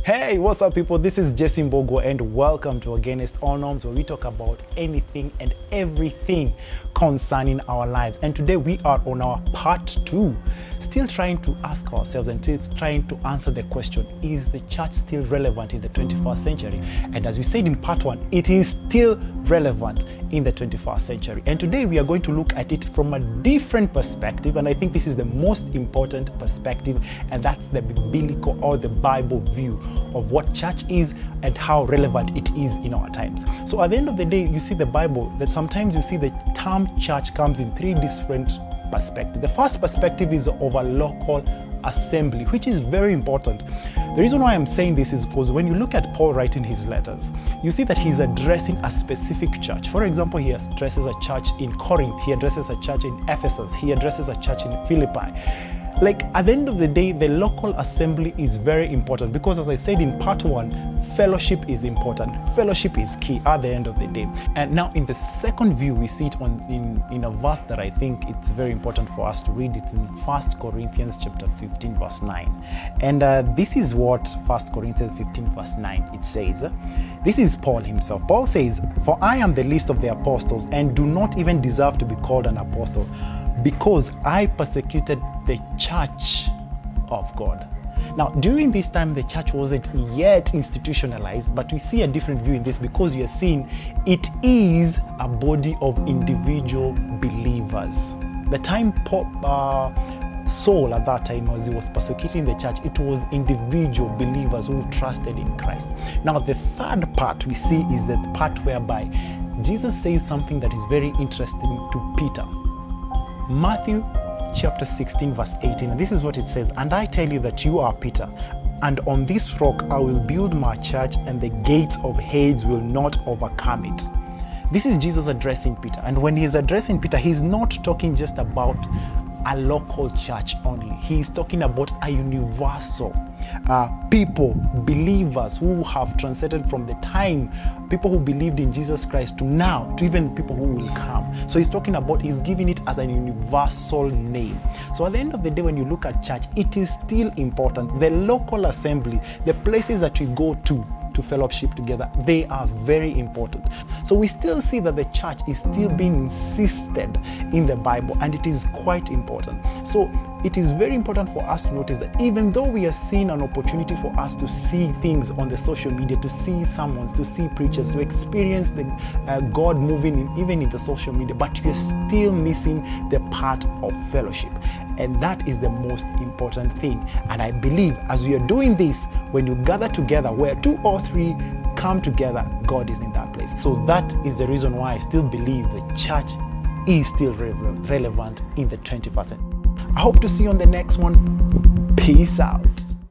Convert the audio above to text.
Hey, what's up people? This is Jesse Mbogo and welcome to Against All Norms, where we talk about anything and everything concerning our lives. And today we are on our part 2, still trying to ask ourselves and still trying to answer the question, is the church still relevant in the 21st century? And as we said in part 1, it is still relevant in the 21st century. And today we are going to look at it from a different perspective, and I think this is the most important perspective, and that's the biblical or the Bible view of what church is and how relevant it is in our times. So at the end of the day, you see the Bible, that sometimes you see the term church comes in 3 different perspectives. The first perspective is of a local assembly, which is very important. The reason why I'm saying this is because when you look at Paul writing his letters, you see that he's addressing a specific church. For example, he addresses a church in Corinth, he addresses a church in Ephesus, he addresses a church in Philippi. Like, at the end of the day, the local assembly is very important because, as I said in part 1, fellowship is important. Fellowship is key at the end of the day. And now in the second view, we see it in a verse that I think it's very important for us to read. It's in 1 Corinthians chapter 15 verse 9. And this is what 1 Corinthians 15 verse 9, it says. This is Paul himself. Paul says, "For I am the least of the apostles and do not even deserve to be called an apostle, because I persecuted the church of God." Now, during this time, the church wasn't yet institutionalized, but we see a different view in this because you are seeing it is a body of individual believers. The time Saul at that time, as he was persecuting the church, it was individual believers who trusted in Christ. Now, the third part we see is the part whereby Jesus says something that is very interesting to Peter. Matthew chapter 16 verse 18, and this is what it says, "And I tell you that you are Peter, and on this rock I will build my church, and the gates of Hades will not overcome it." This is Jesus addressing Peter, and when he's addressing Peter, he's not talking just about a local church only. He's talking about a universal people, believers who have transcended from the time people who believed in Jesus Christ to now, to even people who will come. So he's talking about, he's giving it as a universal name. So at the end of the day, when you look at church, it is still important. The local assembly, the places that we go to fellowship together, they are very important. So we still see that the church is still being insisted in the Bible, and it is quite important. So it is very important for us to notice that even though we are seeing an opportunity for us to see things on the social media, to see sermons, to see preachers, to experience the God moving even in the social media, but we are still missing the part of fellowship. And that is the most important thing. And I believe as we are doing this, when you gather together, where 2 or 3 come together, God is in that place. So that is the reason why I still believe the church is still relevant in the 21st century. I hope to see you on the next one. Peace out.